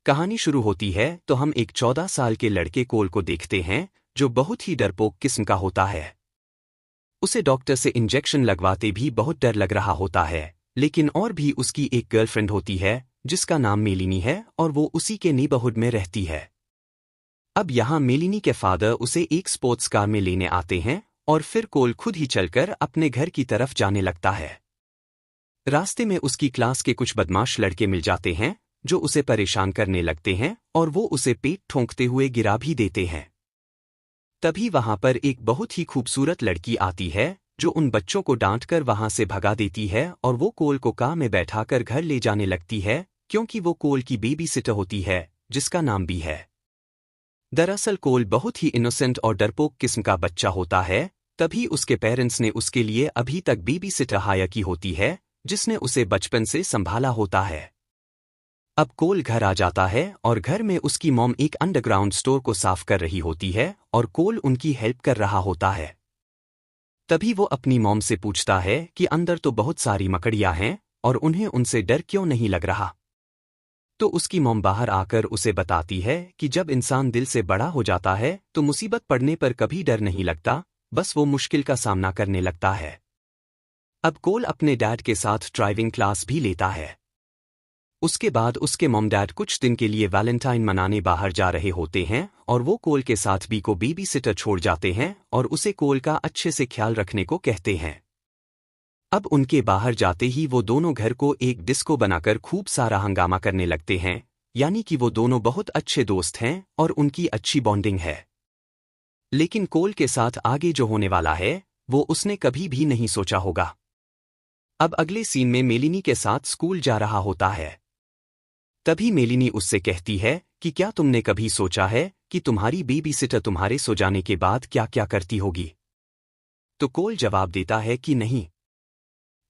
कहानी शुरू होती है तो हम एक 14 साल के लड़के कोल को देखते हैं जो बहुत ही डरपोक किस्म का होता है। उसे डॉक्टर से इंजेक्शन लगवाते भी बहुत डर लग रहा होता है, लेकिन और भी उसकी एक गर्लफ्रेंड होती है जिसका नाम मेलिनी है और वो उसी के नेबरहुड में रहती है। अब यहाँ मेलिनी के फादर उसे एक स्पोर्ट्स कार में लेने आते हैं और फिर कोल खुद ही चलकर अपने घर की तरफ जाने लगता है। रास्ते में उसकी क्लास के कुछ बदमाश लड़के मिल जाते हैं जो उसे परेशान करने लगते हैं और वो उसे पेट ठोंकते हुए गिरा भी देते हैं। तभी वहां पर एक बहुत ही खूबसूरत लड़की आती है जो उन बच्चों को डांट कर वहां से भगा देती है और वो कोल को कार में बैठाकर घर ले जाने लगती है क्योंकि वो कोल की बेबी सिटर होती है जिसका नाम भी है। दरअसल कोल बहुत ही इनोसेंट और डरपोक किस्म का बच्चा होता है। तभी उसके पेरेंट्स ने उसके लिए अभी तक बेबी सिटर हायर की होती है जिसने उसे बचपन से संभाला होता है। अब कोल घर आ जाता है और घर में उसकी मॉम एक अंडरग्राउंड स्टोर को साफ कर रही होती है और कोल उनकी हेल्प कर रहा होता है। तभी वो अपनी मॉम से पूछता है कि अंदर तो बहुत सारी मकड़ियां हैं और उन्हें उनसे डर क्यों नहीं लग रहा। तो उसकी मॉम बाहर आकर उसे बताती है कि जब इंसान दिल से बड़ा हो जाता है तो मुसीबत पड़ने पर कभी डर नहीं लगता, बस वो मुश्किल का सामना करने लगता है। अब कोल अपने डैड के साथ ड्राइविंग क्लास भी लेता है। उसके बाद उसके मॉम डैड कुछ दिन के लिए वैलेंटाइन मनाने बाहर जा रहे होते हैं और वो कोल के साथ बी को बेबी सिटर छोड़ जाते हैं और उसे कोल का अच्छे से ख्याल रखने को कहते हैं। अब उनके बाहर जाते ही वो दोनों घर को एक डिस्को बनाकर खूब सारा हंगामा करने लगते हैं, यानी कि वो दोनों बहुत अच्छे दोस्त हैं और उनकी अच्छी बॉन्डिंग है। लेकिन कोल के साथ आगे जो होने वाला है वो उसने कभी भी नहीं सोचा होगा। अब अगले सीन में मेलिनी के साथ स्कूल जा रहा होता है। तभी मेलिनी उससे कहती है कि क्या तुमने कभी सोचा है कि तुम्हारी बेबी सिटर तुम्हारे सो जाने के बाद क्या क्या करती होगी। तो कोल जवाब देता है कि नहीं।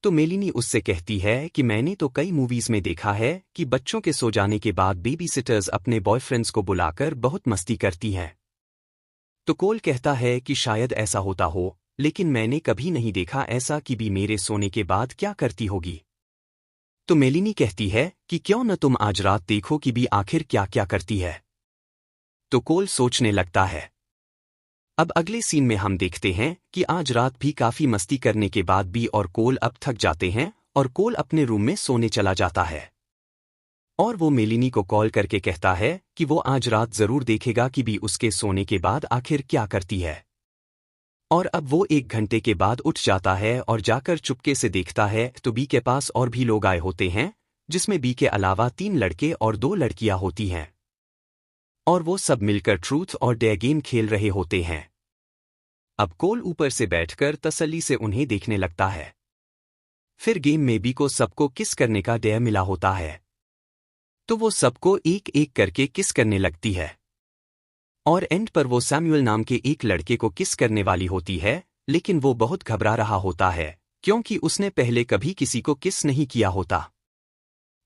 तो मेलिनी उससे कहती है कि मैंने तो कई मूवीज में देखा है कि बच्चों के सो जाने के बाद बेबी सिटर्स अपने बॉयफ्रेंड्स को बुलाकर बहुत मस्ती करती हैं। तो कोल कहता है कि शायद ऐसा होता हो, लेकिन मैंने कभी नहीं देखा ऐसा कि बी मेरे सोने के बाद क्या करती होगी। तो मेलिनी कहती है कि क्यों न तुम आज रात देखो कि बी आखिर क्या क्या करती है। तो कोल सोचने लगता है। अब अगले सीन में हम देखते हैं कि आज रात भी काफी मस्ती करने के बाद बी और कोल अब थक जाते हैं और कोल अपने रूम में सोने चला जाता है। और वो मेलिनी को कॉल करके कहता है कि वो आज रात जरूर देखेगा कि बी उसके सोने के बाद आखिर क्या करती है। और अब वो 1 घंटे के बाद उठ जाता है और जाकर चुपके से देखता है तो बी के पास और भी लोग आए होते हैं, जिसमें बी के अलावा 3 लड़के और 2 लड़कियां होती हैं। और वो सब मिलकर ट्रूथ और डेयर गेम खेल रहे होते हैं। अब कोल ऊपर से बैठकर तसल्ली से उन्हें देखने लगता है। फिर गेम में बी को सबको किस करने का डेयर मिला होता है, तो वो सबको एक एक करके किस करने लगती है। और एंड पर वो सैमुअल नाम के एक लड़के को किस करने वाली होती है, लेकिन वो बहुत घबरा रहा होता है क्योंकि उसने पहले कभी किसी को किस नहीं किया होता।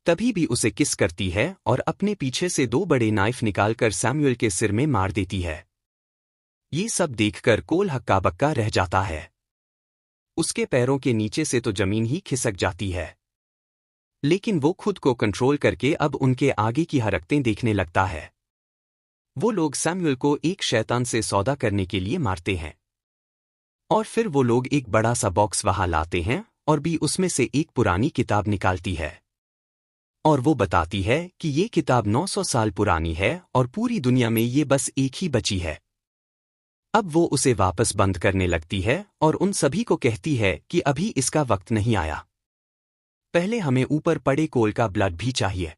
तभी भी उसे किस करती है और अपने पीछे से 2 बड़े नाइफ निकालकर सैमुअल के सिर में मार देती है। ये सब देखकर कोल हक्का बक्का रह जाता है। उसके पैरों के नीचे से तो जमीन ही खिसक जाती है। लेकिन वो खुद को कंट्रोल करके अब उनके आगे की हरकतें देखने लगता है। वो लोग सैमुअल को एक शैतान से सौदा करने के लिए मारते हैं और फिर वो लोग एक बड़ा सा बॉक्स वहां लाते हैं और बी उसमें से एक पुरानी किताब निकालती है और वो बताती है कि ये किताब 900 साल पुरानी है और पूरी दुनिया में ये बस एक ही बची है। अब वो उसे वापस बंद करने लगती है और उन सभी को कहती है कि अभी इसका वक्त नहीं आया, पहले हमें ऊपर पड़े कोल का ब्लड भी चाहिए।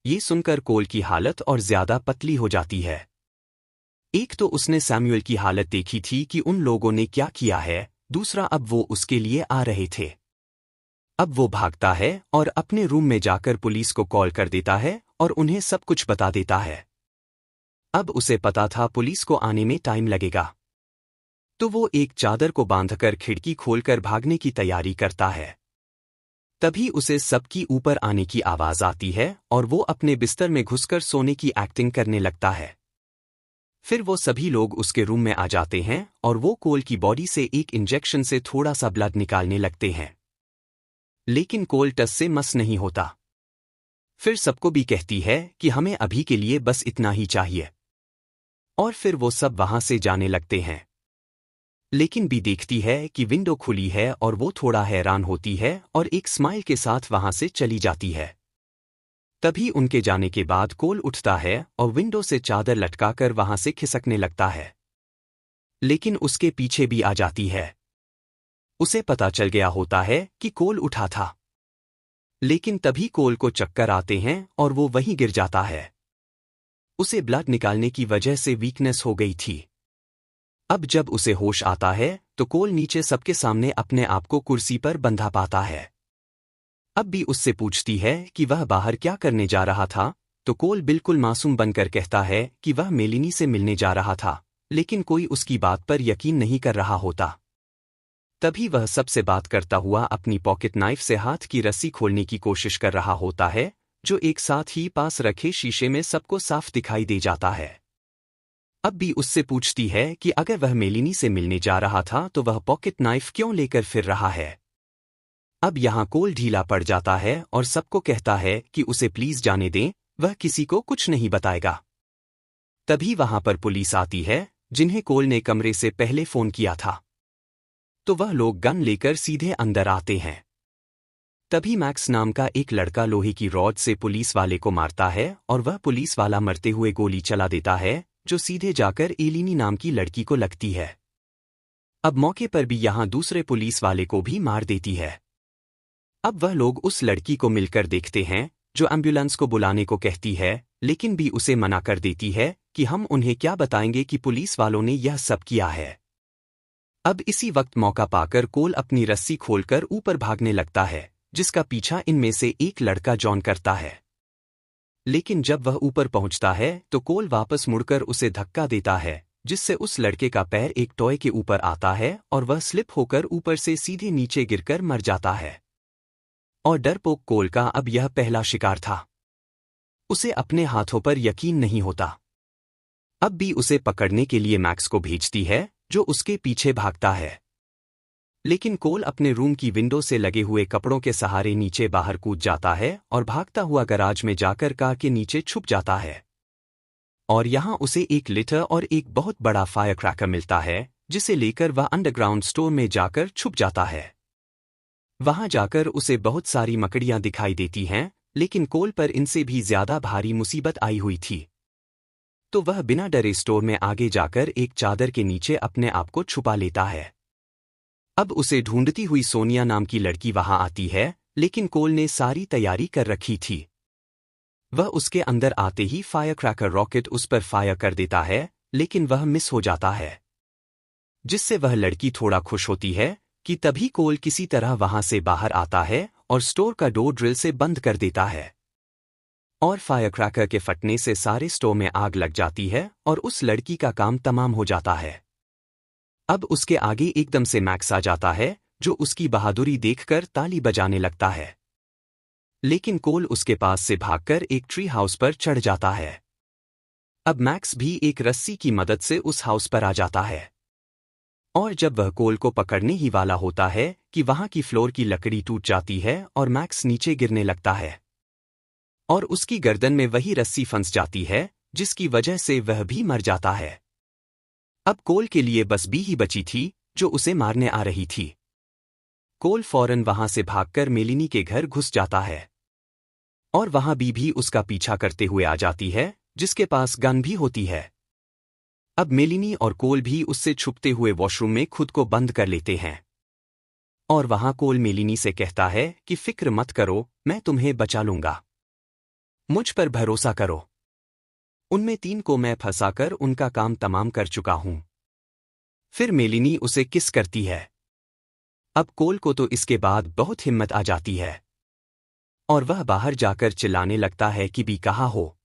ये सुनकर कोल की हालत और ज्यादा पतली हो जाती है। एक तो उसने सैमुअल की हालत देखी थी कि उन लोगों ने क्या किया है, दूसरा अब वो उसके लिए आ रहे थे। अब वो भागता है और अपने रूम में जाकर पुलिस को कॉल कर देता है और उन्हें सब कुछ बता देता है। अब उसे पता था पुलिस को आने में टाइम लगेगा, तो वो एक चादर को बांधकर खिड़की खोलकर भागने की तैयारी करता है। तभी उसे सबकी ऊपर आने की आवाज आती है और वो अपने बिस्तर में घुसकर सोने की एक्टिंग करने लगता है। फिर वो सभी लोग उसके रूम में आ जाते हैं और वो कोल की बॉडी से एक इंजेक्शन से थोड़ा सा ब्लड निकालने लगते हैं, लेकिन कोल टस से मस नहीं होता। फिर सबको भी कहती है कि हमें अभी के लिए बस इतना ही चाहिए। और फिर वो सब वहां से जाने लगते हैं। लेकिन बी देखती है कि विंडो खुली है और वो थोड़ा हैरान होती है और एक स्माइल के साथ वहां से चली जाती है। तभी उनके जाने के बाद कोल उठता है और विंडो से चादर लटकाकर वहां से खिसकने लगता है। लेकिन उसके पीछे भी आ जाती है। उसे पता चल गया होता है कि कोल उठा था। लेकिन तभी कोल को चक्कर आते हैं और वो वहीं गिर जाता है। उसे ब्लड निकालने की वजह से वीकनेस हो गई थी। अब जब उसे होश आता है तो कोल नीचे सबके सामने अपने आप को कुर्सी पर बंधा पाता है। अब भी उससे पूछती है कि वह बाहर क्या करने जा रहा था, तो कोल बिल्कुल मासूम बनकर कहता है कि वह मेलिनी से मिलने जा रहा था, लेकिन कोई उसकी बात पर यकीन नहीं कर रहा होता। तभी वह सबसे बात करता हुआ अपनी पॉकेट नाइफ से हाथ की रस्सी खोलने की कोशिश कर रहा होता है, जो एक साथ ही पास रखे शीशे में सबको साफ दिखाई दे जाता है। अब भी उससे पूछती है कि अगर वह मेलिनी से मिलने जा रहा था तो वह पॉकेट नाइफ क्यों लेकर फिर रहा है। अब यहाँ कोल ढीला पड़ जाता है और सबको कहता है कि उसे प्लीज जाने दें, वह किसी को कुछ नहीं बताएगा। तभी वहां पर पुलिस आती है, जिन्हें कोल ने कमरे से पहले फोन किया था। तो वह लोग गन लेकर सीधे अंदर आते हैं। तभी मैक्स नाम का एक लड़का लोहे की रॉड से पुलिस वाले को मारता है और वह पुलिस वाला मरते हुए गोली चला देता है, जो सीधे जाकर एलिनी नाम की लड़की को लगती है। अब मौके पर भी यहां दूसरे पुलिस वाले को भी मार देती है। अब वह लोग उस लड़की को मिलकर देखते हैं, जो एम्बुलेंस को बुलाने को कहती है, लेकिन भी उसे मना कर देती है कि हम उन्हें क्या बताएंगे कि पुलिस वालों ने यह सब किया है। अब इसी वक्त मौका पाकर कोल अपनी रस्सी खोलकर ऊपर भागने लगता है, जिसका पीछा इनमें से एक लड़का जॉन करता है। लेकिन जब वह ऊपर पहुंचता है तो कोल वापस मुड़कर उसे धक्का देता है, जिससे उस लड़के का पैर एक टॉय के ऊपर आता है और वह स्लिप होकर ऊपर से सीधे नीचे गिरकर मर जाता है। और डरपोक कोल का अब यह पहला शिकार था। उसे अपने हाथों पर यकीन नहीं होता। अब भी उसे पकड़ने के लिए मैक्स को भेजती है, जो उसके पीछे भागता है। लेकिन कोल अपने रूम की विंडो से लगे हुए कपड़ों के सहारे नीचे बाहर कूद जाता है और भागता हुआ गराज में जाकर कार के नीचे छुप जाता है। और यहां उसे एक लिटर और एक बहुत बड़ा फायर क्रैकर मिलता है, जिसे लेकर वह अंडरग्राउंड स्टोर में जाकर छुप जाता है। वहां जाकर उसे बहुत सारी मकड़ियां दिखाई देती हैं, लेकिन कोल पर इनसे भी ज्यादा भारी मुसीबत आई हुई थी। तो वह बिना डरे स्टोर में आगे जाकर एक चादर के नीचे अपने आप को छुपा लेता है। अब उसे ढूंढती हुई सोनिया नाम की लड़की वहां आती है, लेकिन कोल ने सारी तैयारी कर रखी थी। वह उसके अंदर आते ही फायर क्रैकर रॉकेट उस पर फायर कर देता है, लेकिन वह मिस हो जाता है। जिससे वह लड़की थोड़ा खुश होती है कि तभी कोल किसी तरह वहां से बाहर आता है और स्टोर का डोर ड्रिल से बंद कर देता है। और फायर क्रैकर के फटने से सारे स्टोर में आग लग जाती है और उस लड़की का काम तमाम हो जाता है। अब उसके आगे एकदम से मैक्स आ जाता है, जो उसकी बहादुरी देखकर ताली बजाने लगता है। लेकिन कोल उसके पास से भागकर एक ट्री हाउस पर चढ़ जाता है। अब मैक्स भी एक रस्सी की मदद से उस हाउस पर आ जाता है। और जब वह कोल को पकड़ने ही वाला होता है कि वहां की फ्लोर की लकड़ी टूट जाती है और मैक्स नीचे गिरने लगता है। और उसकी गर्दन में वही रस्सी फंस जाती है, जिसकी वजह से वह भी मर जाता है। अब कोल के लिए बस बी ही बची थी, जो उसे मारने आ रही थी। कोल फौरन वहां से भागकर मेलिनी के घर घुस जाता है। और वहां बी भी उसका पीछा करते हुए आ जाती है, जिसके पास गन भी होती है। अब मेलिनी और कोल भी उससे छुपते हुए वॉशरूम में खुद को बंद कर लेते हैं। और वहां कोल मेलिनी से कहता है कि फिक्र मत करो, मैं तुम्हें बचा लूंगा। मुझ पर भरोसा करो। उनमें 3 को मैं फंसाकर उनका काम तमाम कर चुका हूं। फिर मेलिनी उसे किस करती है। अब कोल को तो इसके बाद बहुत हिम्मत आ जाती है। और वह बाहर जाकर चिल्लाने लगता है कि बी कहाँ हो?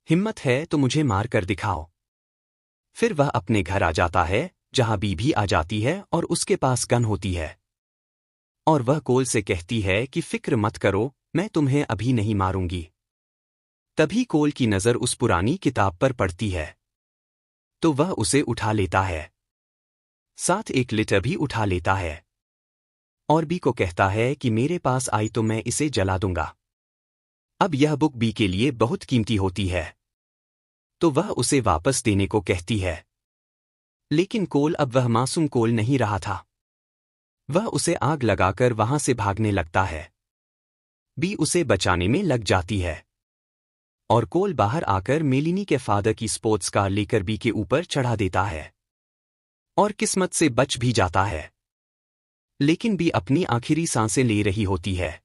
हिम्मत है तो मुझे मार कर दिखाओ। फिर वह अपने घर आ जाता है, जहां बी भी आ जाती है और उसके पास गन होती है। और वह कोल से कहती है कि फिक्र मत करो, मैं तुम्हें अभी नहीं मारूंगी। तभी कोल की नजर उस पुरानी किताब पर पड़ती है। तो वह उसे उठा लेता है। साथ एक लिटर भी उठा लेता है। और बी को कहता है कि मेरे पास आई तो मैं इसे जला दूंगा। अब यह बुक बी के लिए बहुत कीमती होती है, तो वह उसे वापस देने को कहती है। लेकिन कोल अब वह मासूम कोल नहीं रहा था। वह उसे आग लगाकर वहां से भागने लगता है। बी उसे बचाने में लग जाती है और कोल बाहर आकर मेलिनी के फादर की स्पोर्ट्स कार लेकर बी के ऊपर चढ़ा देता है और किस्मत से बच भी जाता है। लेकिन बी अपनी आखिरी सांसें ले रही होती है,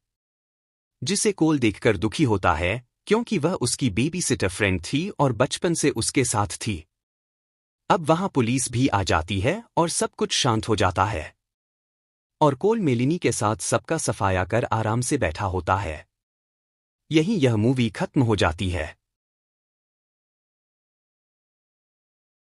जिसे कोल देखकर दुखी होता है क्योंकि वह उसकी बेबी सिटर फ्रेंड थी और बचपन से उसके साथ थी। अब वहां पुलिस भी आ जाती है और सब कुछ शांत हो जाता है और कोल मेलिनी के साथ सबका सफाया कर आराम से बैठा होता है। यहीं यह मूवी खत्म हो जाती है।